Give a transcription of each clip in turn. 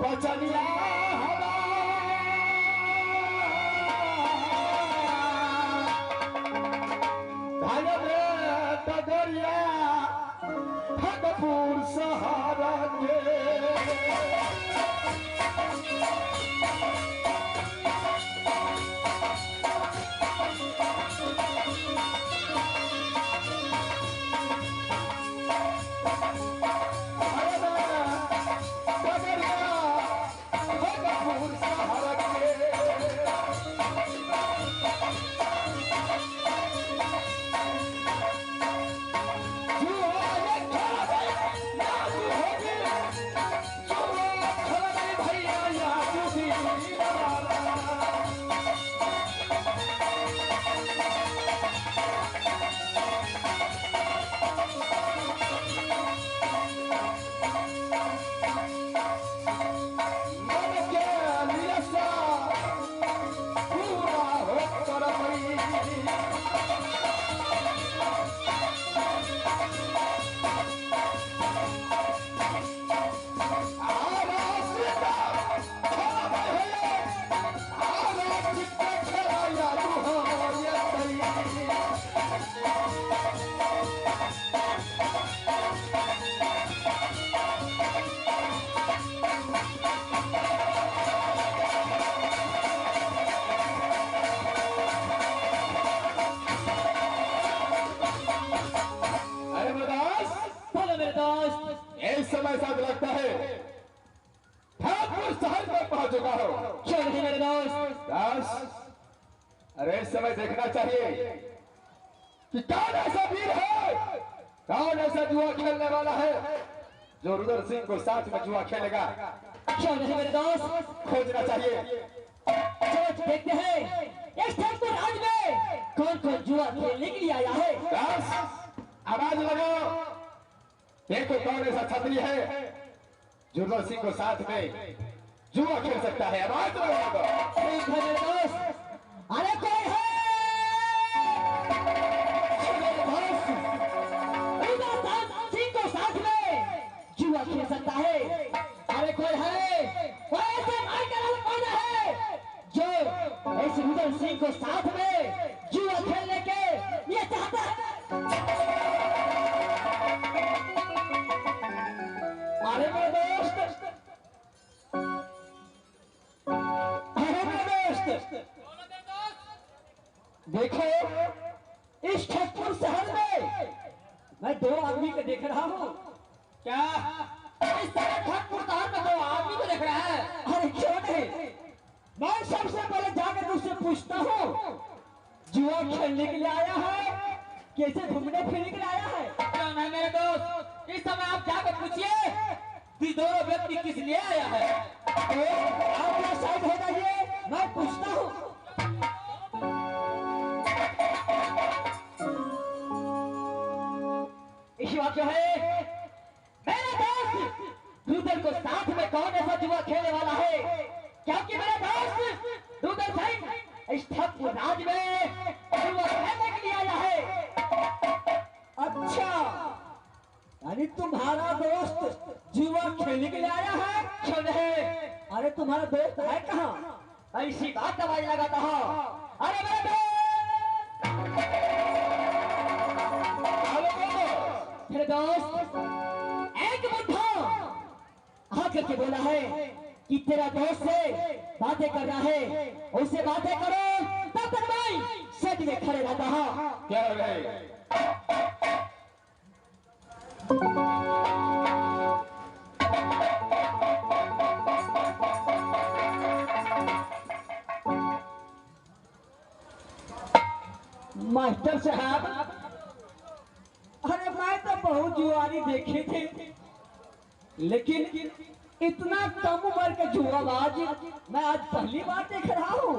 बचनिया टगरिया भगपुर सहारा के समय साथ लगता है भरतपुर शहर में पहुंच चुका हो। क्यों नहीं मेरे दोस्त? अरे इस समय देखना चाहिए कि कौन ऐसा वीर है, कौन ऐसा जुआ खेलने वाला है जो रुद्र सिंह को साथ में जुआ खेलेगा। क्यों नहीं मेरे दोस्त? खोजना चाहिए। चलो देखते हैं इस ठाकुर राज में कौन कौन जुआ खेलने के लिए आया है। आवाज लगाओ, देखो कौन ऐसा क्षत्रिय है जो रुद्र सिंह को साथ में जुआ खेल सकता है। आवाज लगाओ। ठीक है मेरे दोस्त। अरे कोई है सिंह को साथ में जुआ खेल सकता है। अरे कोई है, कोई ऐसे माइकल कौन है जो इस रुद्र सिंह को साथ में जुआ खेलने के लिए चाहता है। अरे मेरे दोस्त, अरे मेरे दोस्त, देखो इस ठाकुर शहर में मैं दो आदमी को देख रहा हूँ। क्या इस ठाकुर शहर में दो आदमी को देख रहा है? अरे क्यों नहीं, मैं सबसे पहले जाकर तुझसे पूछता हूँ जुआ खेलने के लिए आया है कैसे घूमने फिरने के लिए आया है। क्यों नहीं मेरे दोस्त, इस समय आप जाकर पूछिए कि दोनों व्यक्ति किस लिए आया है। तो आप लोग साइड हो जाइए, मैं पूछता हूँ। इस वाक्य है मेरे दोस्त रुद्र को साथ में कौन ऐसा जुआ खेलने वाला है, क्योंकि मेरे दोस्त रुद्र सिंह इस ठाकुर राज में जुआ खेलने के लिए आया है। अच्छा, यानी तुम्हारा दोस्त जुआ खेलने के लिए आया है। क्यों नहीं? अरे तुम्हारा दोस्त है कहाँ? ऐसी बात आवाज लगाता हूँ। अरे मेरे दोस्त मेरे दोस्त एक बुढ़ा आकर के बोला है कि तेरा दोस्त से बातें कर रहा है, उससे बातें करो। तब तक मैं सच में खड़े रहता हूँ। क्या हो गए? मास्टर साहब, अरे मैं तो बहुत जुआरी देखे थे, लेकिन इतना कम उम्र के जुआबाज मैं आज पहली बार देख रहा हूँ।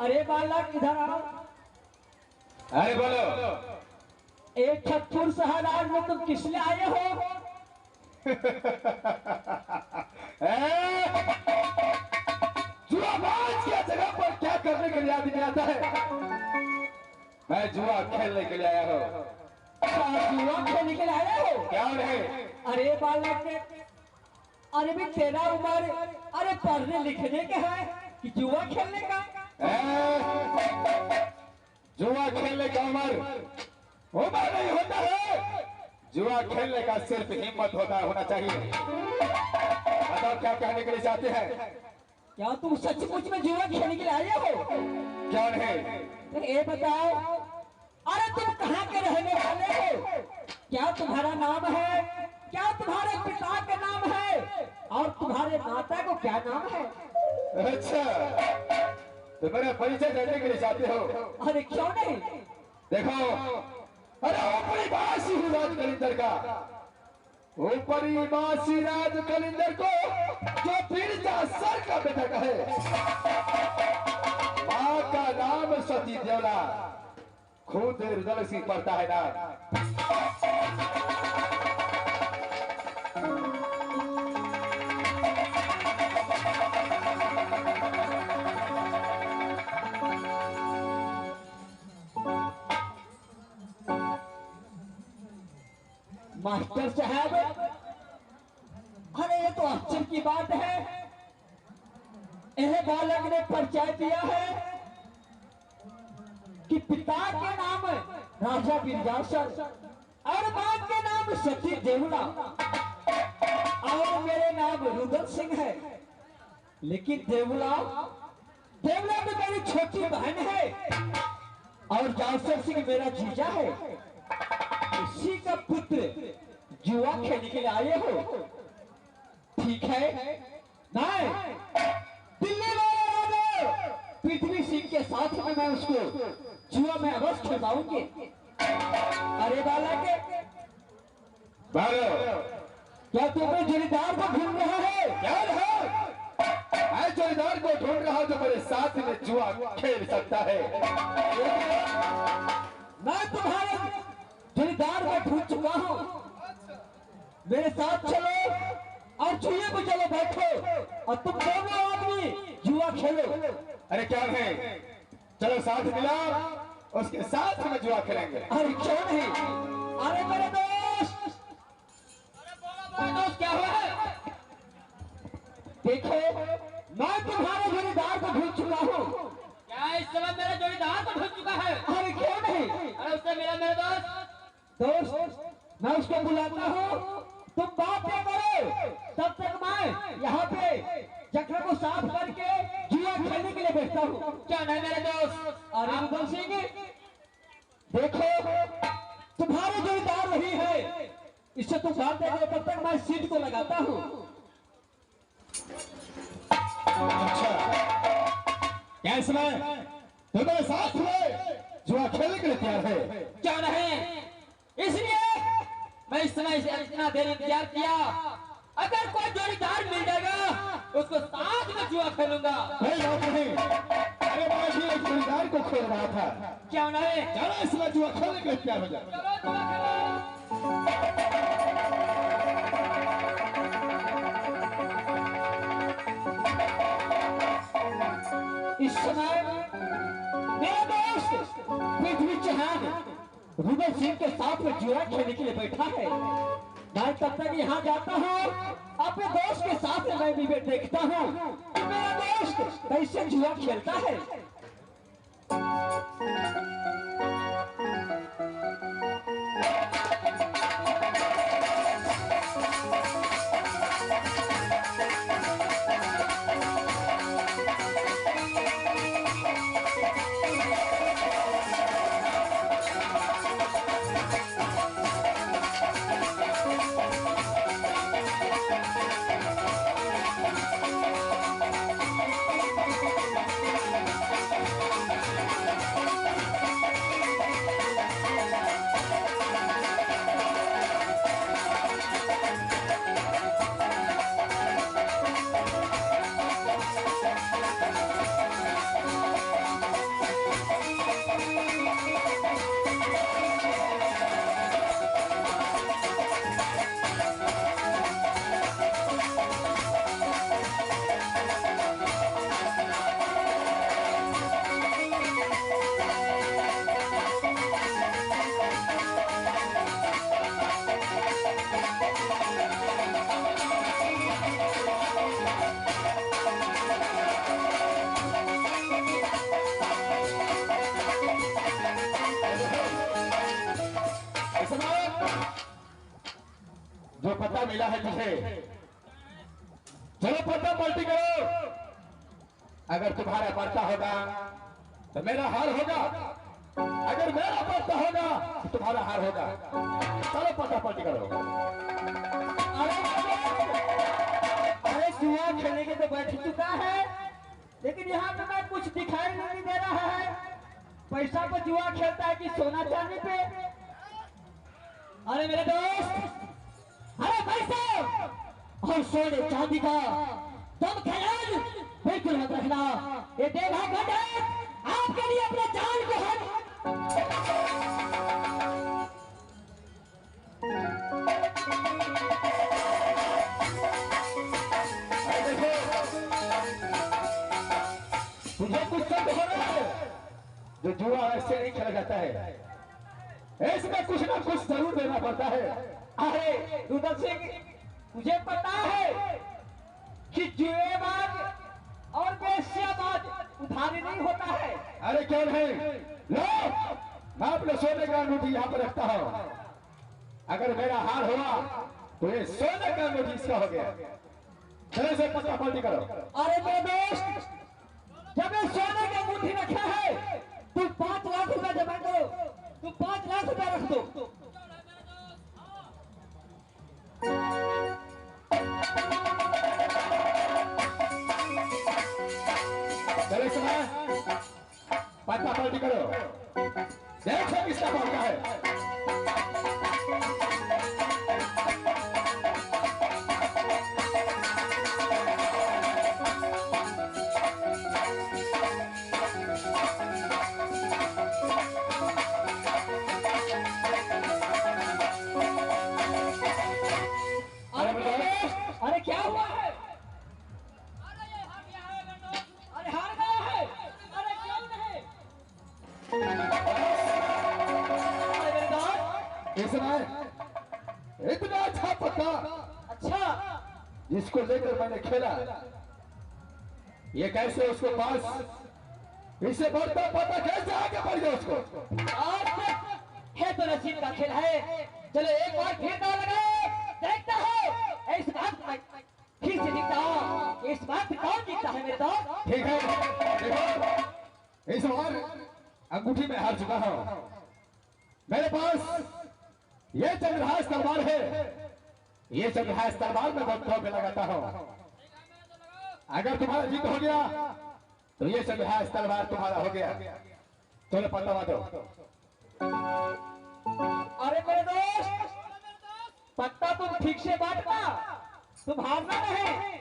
अरे बालक इधर आओ। अरे बोलो। एक ठाकुर शहर में तुम किस लिए आए हो? जुआबाज की जगह पर क्या करने के लिए आदमी आता है? मैं जुआ खेलने के लिए आया हूँ। जुआ खेलने के लिए आए हो? क्या है? अरे बालक अरे भी तेरा उम्र अरे पढ़ने लिखने का है कि जुआ खेलने का? जुआ खेलने का उम्र नहीं होता है। जुआ खेलने का सिर्फ हिम्मत होना चाहिए। बताओ क्या कहने के लिए चाहते हैं? क्या तुम सचमुच में जुआ खेलने के लिए आए हो? कौन है? तो ये बताओ, अरे तुम कहाँ के रहने वाले हो? क्या तुम्हारा नाम है? क्या तुम्हारे पिता का नाम है? और तुम्हारे माता को क्या नाम है? अच्छा, तो मेरा परिचय देने के लिए चाहते हो? अरे क्यों नहीं? देखो, अरे ऊपरी बासी हूँ राज कलिंदर का, ऊपरी बासी राज कलिंदर को जो पीड़िता सर का बेटा कहे। माँ का नाम सती देवला, खुद रुदल सिंह पढ़ता है ना। मास्टर साहब, अरे ये तो आश्चर्य की बात है। यह बालक ने परिचय दिया है कि पिता के नाम राजा बिरजासन और मां के नाम सती देवला और मेरे नाम रुदल सिंह है। लेकिन देवला तो मेरी छोटी बहन है और जासर सिंह मेरा जीजा है। इसी का पुत्र जुआ खेलने के लिए आए हो? ठीक है, नहीं दिल्ली वाले राजा पृथ्वी सिंह के साथ में मैं उसको जुआ में अवश्य खेलवाऊंगी। अरे बालक, क्या तुम्हें जोड़ीदार को ढूंढ रहा है? क्या है? मैं जोड़ीदार को ढूंढ रहा हूं जो मेरे साथ में जुआ खेल सकता है। मैं तुम्हारे जोड़ीदार को ढूंढ चुका हूं। मेरे साथ चलो और चूहे को चलो बैठो और तुम दोनों आदमी जुआ खेलो। अरे क्या है, चलो साथ मिला, उसके साथ हम जुआ खेलेंगे। अरे क्यों नहीं? अरे मेरे दोस्त, क्या हुआ है? देखो मैं तुम्हारे जोड़ीदार को ढूंढ चुका हूँ। क्या इस समय मेरा जोड़ीदार तो ढूंढ चुका है? अरे क्यों नहीं? अरे उससे मिला मेरे दोस्त, मैं उसको बुलाता हूँ, तुम बातें करो, तब तक मैं यहाँ पे जगह को साफ करके जुआ खेलने के लिए बैठता हूँ। क्या नहीं मेरे दोस्त? अरे रुदल सिंह, देखो तुम्हारे जोड़ीदार वही है, इससे तुम बातें करो, तब तक मैं सीट को लगाता हूँ। अच्छा, क्या इसमें तो मेरे साथ में जुआ खेलने के लिए तैयार है? क्या नहीं? इसलिए मैं इस समय इतना देर इंतजार किया। अगर कोई जोड़ीदार मिल जाएगा उसको साथ में जुआ खेलूंगा। नहीं बात नहीं, अरे मैं भी एक जोड़ीदार को खोल रहा था। क्या नहीं? चलो इसमें जुआ खेलने के लिए तैयार हो जाए। चलो जुआ खेलो। इस समय मेरा दोस्त पृथ्वी चौहान रुदल सिंह के साथ में जुआ खेलने के लिए बैठा है। मैं तब तक यहाँ जाता हूँ, अपने दोस्त के साथ में मैं भी देखता हूँ मेरा दोस्त कैसे जुआ खेलता है। मिला है तुझे। चलो पत्ता पलटी करो। अगर तुम्हारा पड़ता होगा तो मेरा हार होगा, अगर मेरा पड़ता होगा तो तुम्हारा हार होगा। चलो पत्ता पलटी करो। अरे जुआ खेलने के तो बैठ चुका है, लेकिन यहाँ पे मैं कुछ दिखाई नहीं दे रहा है। पैसा पर जुआ खेलता है कि सोना चांदी पे? अरे मेरे दोस्त, अरे पैसा और सोने चांदी का तुम ख्याल बिल्कुल मत रखना। ये देवा घटक आपके लिए अपने जान को तुझे कुछ शक हो रहा है? जो जुआ ऐसे नहीं खेला जाता है, इसमें कुछ ना कुछ जरूर देना पड़ता है। अरे रुद्र सिंह, मुझे पता है कि जुएबाज और बेस्याबाज उधारी नहीं होता है। अरे क्यों नहीं? लो, मैं अपने सोने का अंगूठी यहाँ पर रखता हूँ। अगर मेरा हार हुआ तो ये सोने का अंगूठी इसका हो गया। चले से पत्ता पलटी करो। अरे मेरे दोस्त, जब ये सोने की अंगूठी रखा है, तू 5 लाख रुपया जमा करो। तू 5 लाख रुपया रख दो। चले समय पत्ता पलटी करो। देखो किसका पड़ता है। अरे क्या हुआ है? अरे हार गया है। अरे क्यों नहीं? अरे मेरे दोस्त, इस समय इतना अच्छा पत्ता अच्छा जिसको लेकर मैंने खेला, ये कैसे उसको पास इससे बढ़ता पता कैसे आगे बढ़ गया उसको। है तो नसीब का खेल है। चलो एक बार फिर दाव लगाओ, देखता हो इस बात फिर से जीतता हूँ। इस बार कौन जीतता है मेरे दोस्त? ठीक है, देखो इस बार अंगूठी में हार चुका हूं। मेरे पास ये चंद्रहास तलवार है। ये चंद्रहास तलवार में बंदूकों पे लगाता हूं। अगर तुम्हारा जीत हो गया तो ये चंद्रहास तलवार तुम्हारा हो गया। चलो पत्ता बांधो। अरे मेरे दोस्त, पत्ता तुम ठीक से बांटना, तुम हारना नहीं।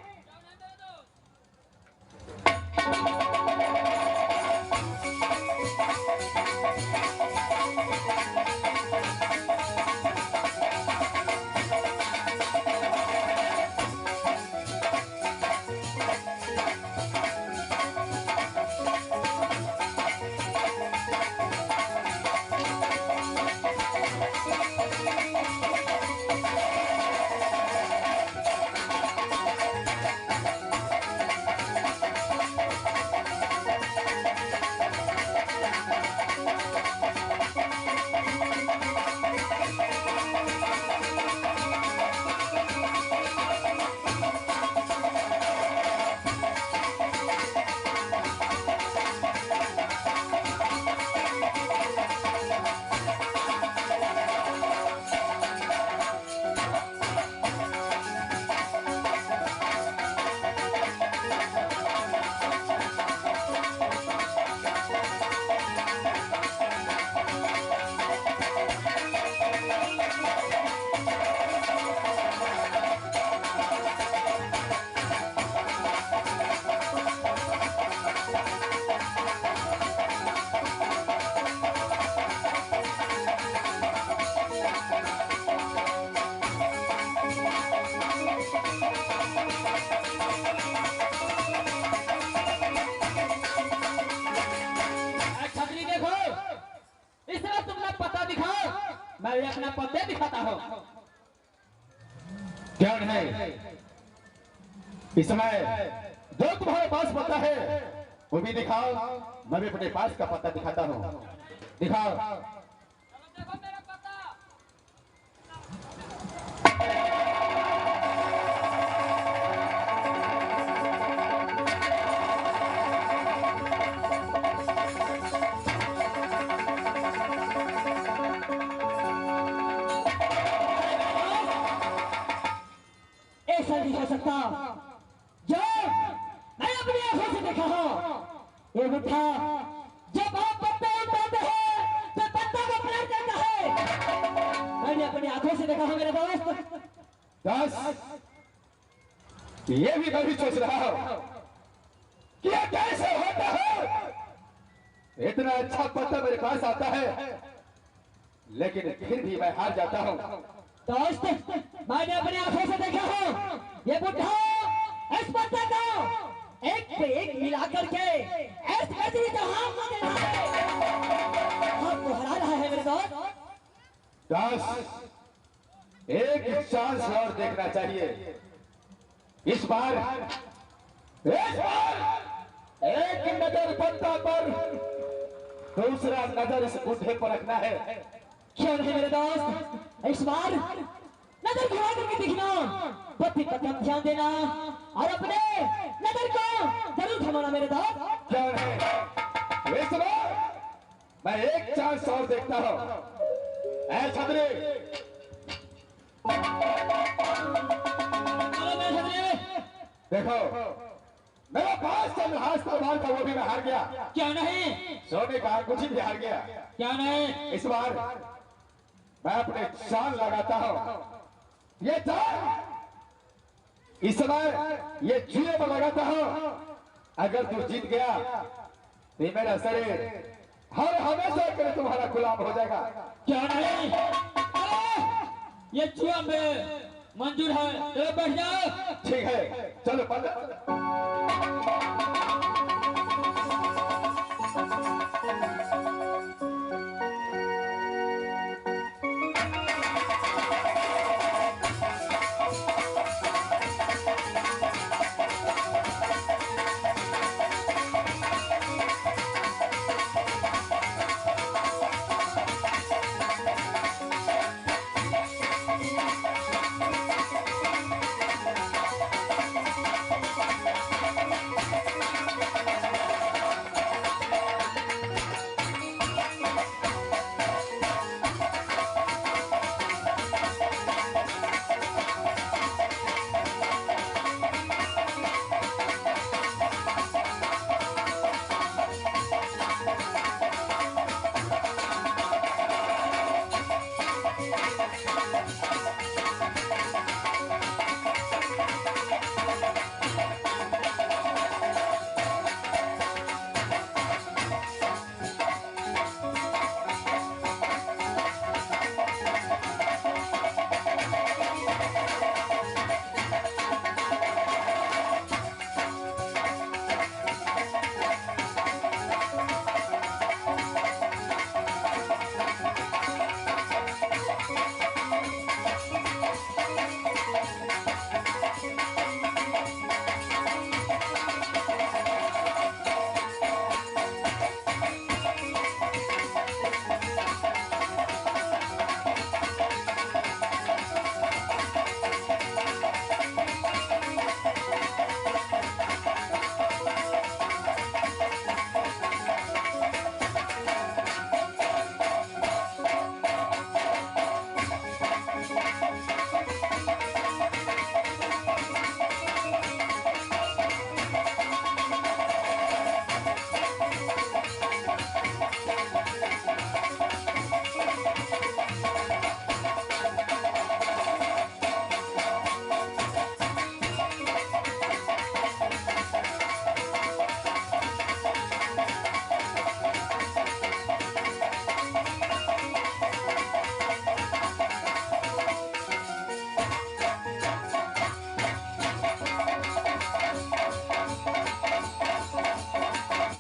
मैं भी अपना पत्ते दिखाता हूँ। क्या है इस समय जो तुम्हारे पास पता है वो भी दिखाओ, मैं भी अपने पास का पता दिखाता हूँ। दिखाओ। देखो मेरा पता। नहीं हो सकता। जो मैं अपनी आंखों से देखा हूं, ये बुढ़ा जब आप पत्ते उठाते हैं तो पत्ता को पलट देता है। मैंने अपनी आंखों से देखा हूं मेरे दोस्त। दास, ये भी मैं भी सोच रहा हूं कि ये कैसे होता है। इतना अच्छा पत्ता मेरे पास आता है, लेकिन फिर भी मैं हार जाता हूं। दोस्त, मैंने अपनी आंखों से देखा हूं, ये बुढ़ा इस पत्ते को एक पे एक मिला करके ऐसे जहां को दे रहा है, आपको हरा रहा है मेरे दोस्त। दास, एक चांस और देखना चाहिए। इस बार एक नजर पत्ता पर, दूसरा नजर इस बुढ़े पर रखना है। क्यों नहीं मेरे दोस्त, इस बार नजर घुमा करके दिखना, पति पर कम ध्यान देना और अपने नजर को जरूर थमाना मेरे दोस्त। क्यों नहीं, इस बार मैं एक चांस और देखता हूं। ऐ छतरी, देखो मेरा पास चंद्रहास तलवार था, वो भी मैं हार गया। क्या नहीं, सोने का अंगूठी भी हार गया। क्या नहीं, इस बार मैं अपने जान लगाता हूं। ये जान इस समय ये जुए पर लगाता हूं। अगर तू जीत गया तो मेरा शरीर हर हमेशा के लिए तुम्हारा गुलाम हो जाएगा। क्या नहीं, ये जुआ में मंजूर है, तो बैठ जाओ।